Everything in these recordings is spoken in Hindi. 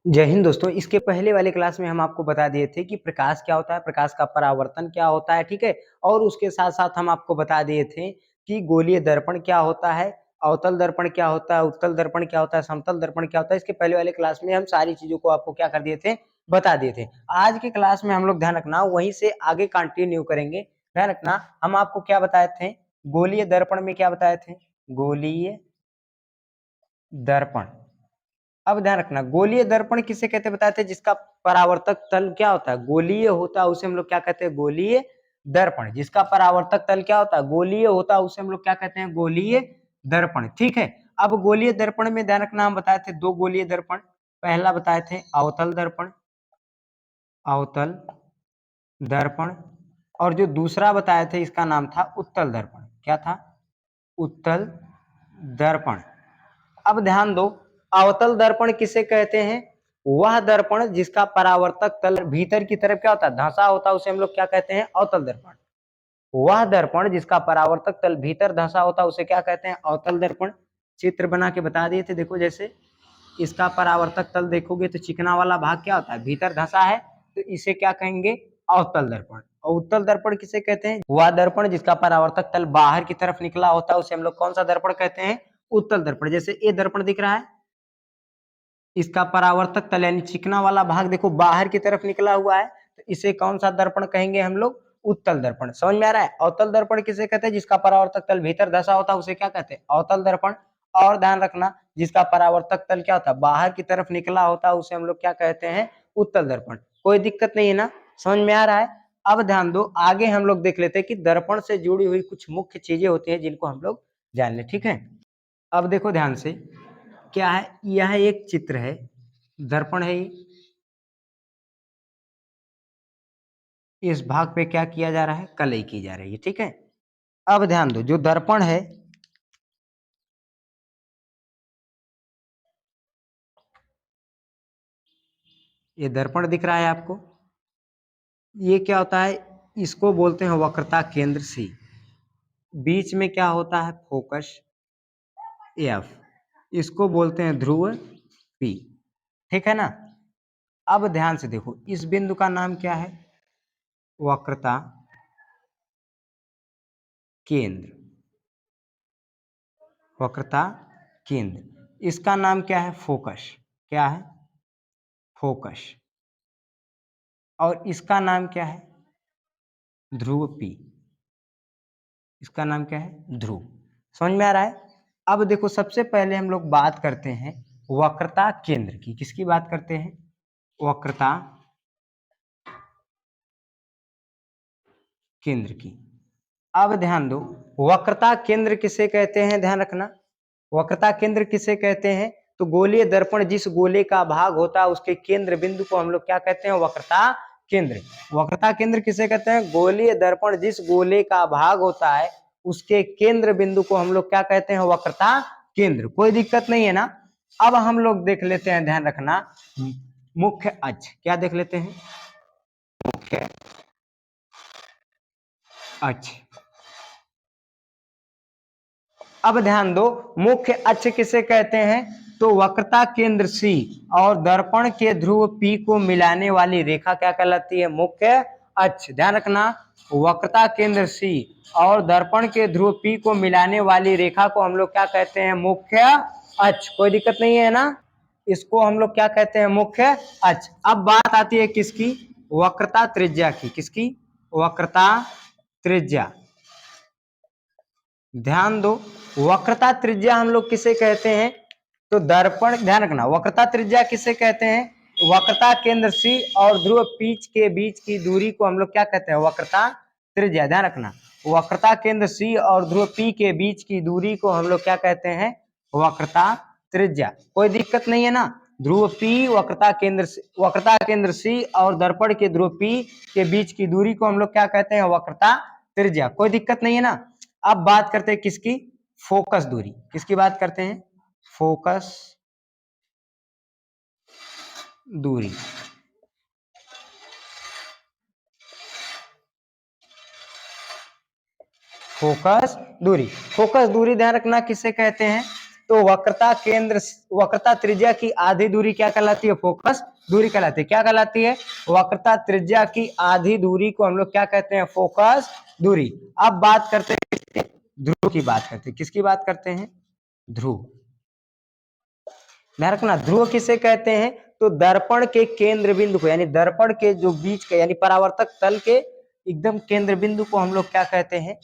जय हिंद दोस्तों। इसके पहले वाले क्लास में हम आपको बता दिए थे कि प्रकाश क्या होता है, प्रकाश का परावर्तन क्या होता है, ठीक है। और उसके साथ साथ हम आपको बता दिए थे कि गोलीय दर्पण क्या होता है, अवतल दर्पण क्या होता है, उत्तल दर्पण क्या होता है, समतल दर्पण क्या होता है। इसके पहले वाले क्लास में हम सारी चीजों को आपको क्या कर दिए थे, बता दिए थे। आज के क्लास में हम लोग ध्यान रखना वहीं से आगे कंटिन्यू करेंगे। ध्यान रखना हम आपको क्या बताए थे, गोलीय दर्पण में क्या बताए थे, गोलीय दर्पण। अब ध्यान रखना गोलीय दर्पण किसे कहते हैं बताते हैं, जिसका परावर्तक तल क्या होता है, गोलीय होता है, उसे हम लोग क्या कहते हैं, गोलीय दर्पण। जिसका परावर्तक तल क्या होता है, गोलीय होता है, उसे हम लोग क्या कहते हैं, गोलीय दर्पण। ठीक है। अब गोलीय दर्पण में ध्यान रखना हम बताए थे दो गोलीय दर्पण। पहला बताए थे अवतल दर्पण, अवतल दर्पण। और जो दूसरा बताए थे इसका नाम था उत्तल दर्पण। क्या था, उत्तल दर्पण। अब ध्यान दो, अवतल दर्पण किसे कहते हैं, वह दर्पण जिसका परावर्तक तल भीतर की तरफ क्या होता है, धंसा होता है, उसे हम लोग क्या कहते हैं, अवतल दर्पण। वह दर्पण जिसका परावर्तक तल भीतर धंसा होता है उसे क्या कहते हैं, अवतल दर्पण। चित्र बना के बता दिए थे, देखो जैसे इसका परावर्तक तल देखोगे तो चिकना वाला भाग क्या होता है, भीतर धंसा है, तो इसे क्या कहेंगे, अवतल दर्पण। और उत्तल दर्पण किसे कहते हैं, वह दर्पण जिसका परावर्तक तल बाहर की तरफ निकला होता है उसे हम लोग कौन सा दर्पण कहते हैं, उत्तल दर्पण। जैसे ये दर्पण दिख रहा है, इसका परावर्तक तल यानी चिकना वाला भाग देखो बाहर की तरफ निकला हुआ है, तो इसे कौन सा दर्पण कहेंगे हम लोग, उत्तल दर्पण। समझ में आ रहा है। अवतल दर्पण किसे कहते हैं, जिसका परावर्तक तल भीतर धसा होता है उसे क्या कहते हैं, अवतल दर्पण। और ध्यान रखना जिसका परावर्तक तल क्या होता है, बाहर की तरफ निकला होता है उसे हम लोग क्या कहते हैं, उत्तल दर्पण। कोई दिक्कत नहीं है ना, समझ में आ रहा है। अब ध्यान दो आगे हम लोग देख लेते हैं कि दर्पण से जुड़ी हुई कुछ मुख्य चीजें होती हैं जिनको हम लोग जान ले। ठीक है। अब देखो ध्यान से, क्या है, यह एक चित्र है, दर्पण है ये। इस भाग पे क्या किया जा रहा है, कलई की जा रही है। ठीक है। अब ध्यान दो, जो दर्पण है, ये दर्पण दिख रहा है आपको, ये क्या होता है, इसको बोलते हैं वक्रता केंद्र सी। बीच में क्या होता है, फोकस एफ। इसको बोलते हैं ध्रुव पी। ठीक है ना। अब ध्यान से देखो, इस बिंदु का नाम क्या है, वक्रता केंद्र, वक्रता केंद्र। इसका नाम क्या है, फोकस। क्या है, फोकस। और इसका नाम क्या है, ध्रुव पी। इसका नाम क्या है, ध्रुव। समझ में आ रहा है। अब देखो सबसे पहले हम लोग बात करते हैं वक्रता केंद्र की। किसकी बात करते हैं, वक्रता केंद्र की। अब ध्यान दो, वक्रता केंद्र किसे कहते हैं, ध्यान रखना, वक्रता केंद्र किसे कहते हैं, तो गोलीय दर्पण जिस गोले का भाग होता है उसके केंद्र बिंदु को हम लोग क्या कहते हैं, वक्रता केंद्र। वक्रता केंद्र किसे कहते हैं, गोलीय दर्पण जिस गोले का भाग होता है उसके केंद्र बिंदु को हम लोग क्या कहते हैं, वक्रता केंद्र। कोई दिक्कत नहीं है ना। अब हम लोग देख लेते हैं, ध्यान रखना, मुख्य अक्ष। क्या देख लेते हैं, मुख्य अक्ष। अब ध्यान दो, मुख्य अक्ष किसे कहते हैं, तो वक्रता केंद्र सी और दर्पण के ध्रुव पी को मिलाने वाली रेखा क्या कहलाती है, मुख्य अक्ष। ध्यान रखना, वक्रता केंद्र सी और दर्पण के ध्रुव पी को मिलाने वाली रेखा को हम लोग क्या कहते हैं, मुख्य अक्ष। कोई दिक्कत नहीं है ना, इसको हम लोग क्या कहते हैं, मुख्य अक्ष। अब बात आती है किसकी, वक्रता त्रिज्या की। किसकी, वक्रता त्रिज्या। ध्यान दो, वक्रता त्रिज्या हम लोग किसे कहते हैं, तो दर्पण, ध्यान रखना, वक्रता त्रिज्या किसे कहते हैं, वक्रता केंद्र सी और ध्रुव पीच के बीच की दूरी को हम लोग क्या कहते हैं, वक्रता त्रिज्या। ध्यान रखना, वक्रता केंद्र सी और ध्रुव पी के बीच की दूरी को हम लोग क्या कहते हैं, वक्रता त्रिज्या। कोई दिक्कत नहीं है ना। ध्रुव पी, वक्रता केंद्र सी और दर्पण के ध्रुव पी के बीच की दूरी को हम लोग क्या कहते हैं, वक्रता त्रिज्या। कोई दिक्कत नहीं है ना। अब बात करते हैं किसकी, फोकस दूरी। किसकी बात करते हैं, फोकस दूरी। फोकस दूरी, फोकस दूरी ध्यान रखना किसे कहते हैं, तो वक्रता त्रिज्या की आधी दूरी क्या कहलाती है? फोकस दूरी कहलाती है। क्या कहलाती है? वक्रता त्रिज्या की आधी दूरी को हम लोग क्या कहते हैं? फोकस दूरी। अब बात करते हैं ध्रुव की बात करते हैं। किसकी बात करते हैं? ध्रुव। ध्यान रखना, ध्रुव किसे कहते हैं? तो दर्पण के केंद्र बिंदु को, यानी दर्पण के जो बीच का यानी परावर्तक तल के एकदम केंद्र बिंदु को हम लोग क्या कहते हैं?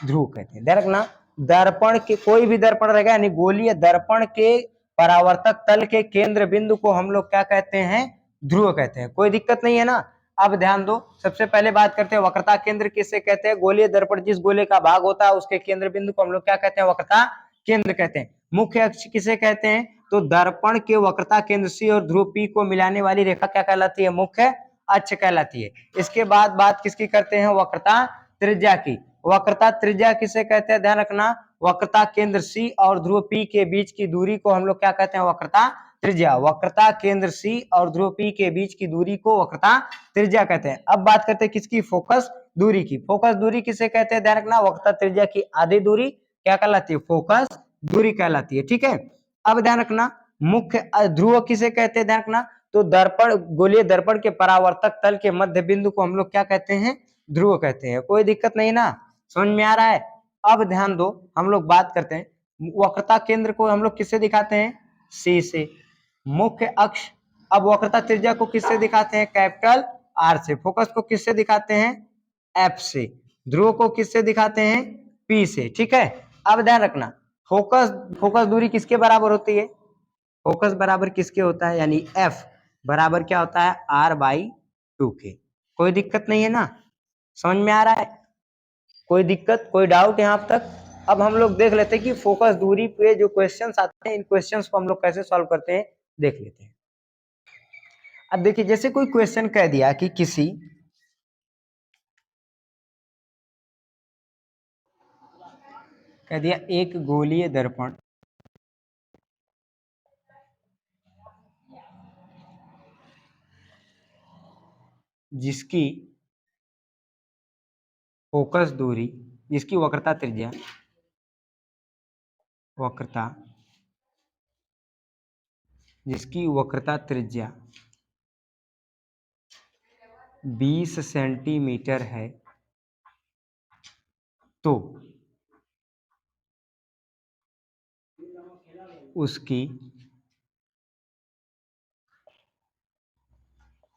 ध्रुव कहते हैं। ध्यान रखना, दर्पण के कोई भी दर्पण रहेगा यानी गोलीय दर्पण के परावर्तक तल के केंद्र बिंदु को हम लोग क्या कहते हैं? ध्रुव कहते हैं। कोई दिक्कत नहीं है ना? अब ध्यान दो, सबसे पहले बात करते हैं वक्रता केंद्र किसे कहते हैं? गोलीय दर्पण जिस गोले का भाग होता है उसके केंद्र बिंदु को हम लोग क्या कहते हैं? वक्रता केंद्र कहते हैं। मुख्य अक्ष किसे कहते हैं? तो दर्पण के वक्रता केंद्र C और ध्रुव P को मिलाने वाली रेखा क्या कहलाती है? मुख्य अक्ष कहलाती है। इसके बाद बात किसकी करते हैं? वक्रता त्रिज्या की। वक्रता त्रिज्या किसे कहते हैं? ध्यान रखना, वक्रता केंद्र C और ध्रुव P के बीच की दूरी को हम लोग क्या कहते हैं? वक्रता त्रिज्या। वक्रता केंद्र C और ध्रुव P के बीच की दूरी को वक्रता त्रिज्या कहते हैं। अब बात करते हैं किसकी? फोकस दूरी की। फोकस दूरी किसे कहते हैं? ध्यान रखना, वक्रता त्रिज्या की आधी दूरी क्या कहलाती है? फोकस दूरी कहलाती है। ठीक है, अब ध्यान रखना, मुख्य ध्रुव किसे कहते हैं? ध्यान रखना, तो दर्पण गोलीय दर्पण के परावर्तक तल के मध्य बिंदु को हम लोग क्या कहते हैं? ध्रुव कहते हैं। कोई दिक्कत नहीं ना? समझ में आ रहा है? अब ध्यान दो, हम लोग बात करते हैं वक्रता केंद्र को हम लोग किससे दिखाते हैं? C से। मुख्य अक्ष, अब वक्रता त्रिज्या को किससे दिखाते हैं? कैपिटल R से। फोकस को किससे दिखाते हैं? F से। ध्रुव को किससे दिखाते हैं? P से। ठीक है, अब ध्यान रखना, फोकस फोकस दूरी किसके बराबर होती है? फोकस बराबर किसके होता है? यानी F बराबर क्या होता है? R/2 के। कोई दिक्कत नहीं है ना? समझ में आ रहा है? कोई दिक्कत, कोई डाउट यहाँ तक? अब हम लोग देख लेते हैं कि फोकस दूरी पे जो क्वेश्चंस आते हैं इन क्वेश्चंस को हम लोग कैसे सॉल्व करते हैं, देख लेते हैं। अब देखिए, जैसे कोई क्वेश्चन कह दिया कि कह दिया एक गोलीय दर्पण जिसकी फोकस दूरी, जिसकी वक्रता त्रिज्या जिसकी वक्रता त्रिज्या 20 सेंटीमीटर है, तो उसकी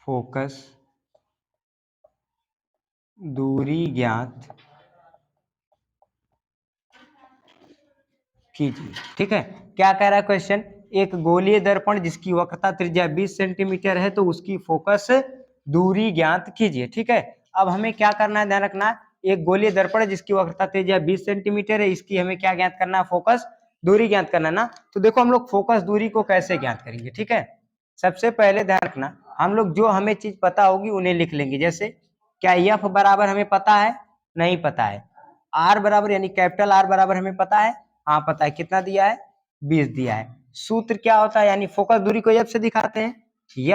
फोकस दूरी ज्ञात कीजिए। ठीक है, क्या कह रहा है क्वेश्चन? एक गोलीय दर्पण जिसकी वक्रता त्रिज्या 20 सेंटीमीटर है तो उसकी फोकस दूरी ज्ञात कीजिए। ठीक है, अब हमें क्या करना है? ध्यान रखना, एक गोलीय दर्पण जिसकी वक्रता त्रिज्या 20 सेंटीमीटर है, इसकी हमें क्या ज्ञात करना है? फोकस दूरी ज्ञात करना है ना। तो देखो हम लोग फोकस दूरी को कैसे ज्ञात करेंगे। ठीक है, सबसे पहले ध्यान रखना, हम लोग जो हमें चीज पता होगी उन्हें लिख लेंगे। जैसे क्या F बराबर हमें पता है? नहीं पता है। R बराबर यानी कैपिटल R बराबर हमें पता है? हाँ पता है। कितना दिया है? 20 दिया है। सूत्र क्या होता है? यानी फोकस दूरी को F से दिखाते हैं।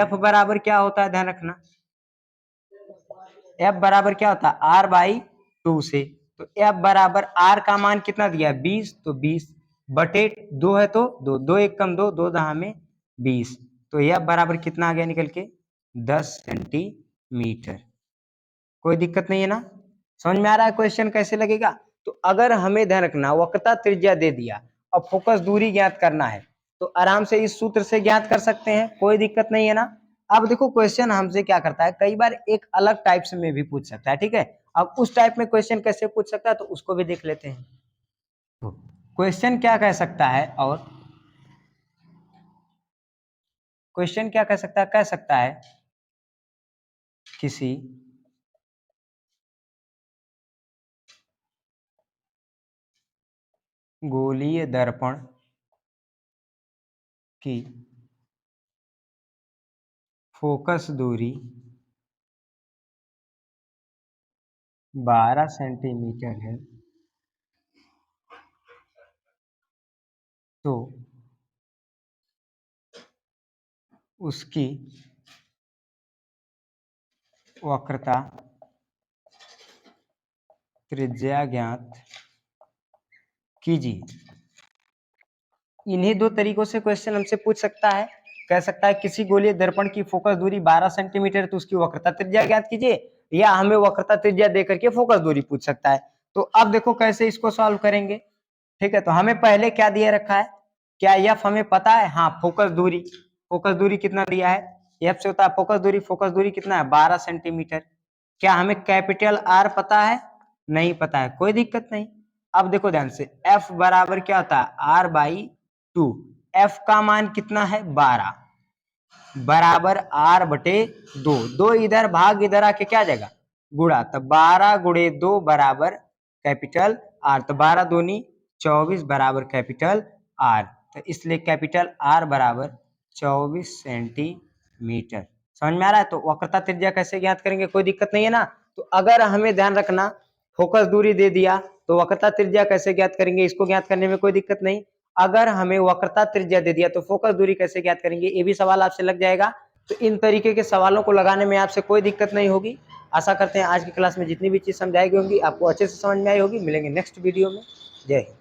F बराबर क्या होता है? ध्यान रखना, F बराबर क्या होता है? R/2 से। तो F बराबर R का मान कितना दिया है? 20, तो 20 बटे 2 है तो 2, 2 1 कम 2, 2 दहा में 20। तो F बराबर कितना आ गया निकल के? 10 सेंटीमीटर। कोई दिक्कत नहीं है ना? समझ में आ रहा है क्वेश्चन कैसे लगेगा? तो अगर हमें ध्यान रखना वक्रता त्रिज्या दे दिया और फोकस दूरी ज्ञात करना है तो आराम से इस सूत्र से ज्ञात कर सकते हैं। कोई दिक्कत नहीं है ना? अब देखो क्वेश्चन हमसे क्या करता है, कई बार एक अलग टाइप से में भी पूछ सकता है। ठीक है, अब उस टाइप में क्वेश्चन कैसे पूछ सकता है तो उसको भी देख लेते हैं। तो क्वेश्चन क्या कह सकता है, और क्वेश्चन क्या कह सकता है? कह सकता है किसी गोलीय दर्पण की फोकस दूरी 12 सेंटीमीटर है, तो उसकी वक्रता त्रिज्या ज्ञात कीजिए। इन्हीं दो तरीकों से क्वेश्चन हमसे पूछ सकता है। कह सकता है किसी गोलीय दर्पण की फोकस दूरी 12 सेंटीमीटर तो उसकी वक्रता त्रिज्या ज्ञात कीजिए, या हमें वक्रता त्रिज्या दे करके फोकस दूरी पूछ सकता है। तो अब देखो कैसे इसको सॉल्व करेंगे। ठीक है, तो हमें पहले क्या दिया रखा है, क्या एफ हमें पता है, हाँ फोकस दूरी, फोकस दूरी कितना दिया है, एफ से होता है फोकस दूरी कितना है 12 सेंटीमीटर। क्या हमें कैपिटल आर पता है, नहीं पता है, कोई दिक्कत नहीं। अब देखो ध्यान से, एफ बराबर क्या होता है आर बाई 2, एफ का मान कितना है 12 बराबर आर बटे 2, 2 इधर भाग इधर आके क्या आ जाएगा गुणा, तो 12 गुणे 2 बराबर कैपिटल आर, तो 12 दूनी 24 बराबर कैपिटल आर, तो इसलिए कैपिटल आर बराबर 24 सेंटीमीटर। समझ में आ रहा है। तो वक्रता त्रिज्या कैसे ज्ञात करेंगे, कोई दिक्कत नहीं है ना। तो अगर हमें ध्यान रखना फोकस दूरी दे दिया तो वक्रता त्रिज्या कैसे ज्ञात करेंगे, इसको ज्ञात करने में कोई दिक्कत नहीं। अगर हमें वक्रता त्रिज्या दे दिया तो फोकस दूरी कैसे ज्ञात करेंगे, ये भी सवाल आपसे लग जाएगा। तो इन तरीके के सवालों को लगाने में आपसे कोई दिक्कत नहीं होगी। आशा करते हैं आज की क्लास में जितनी भी चीज समझाई गई होंगी आपको अच्छे से समझ में आई होगी। मिलेंगे नेक्स्ट वीडियो में। जय हिंद।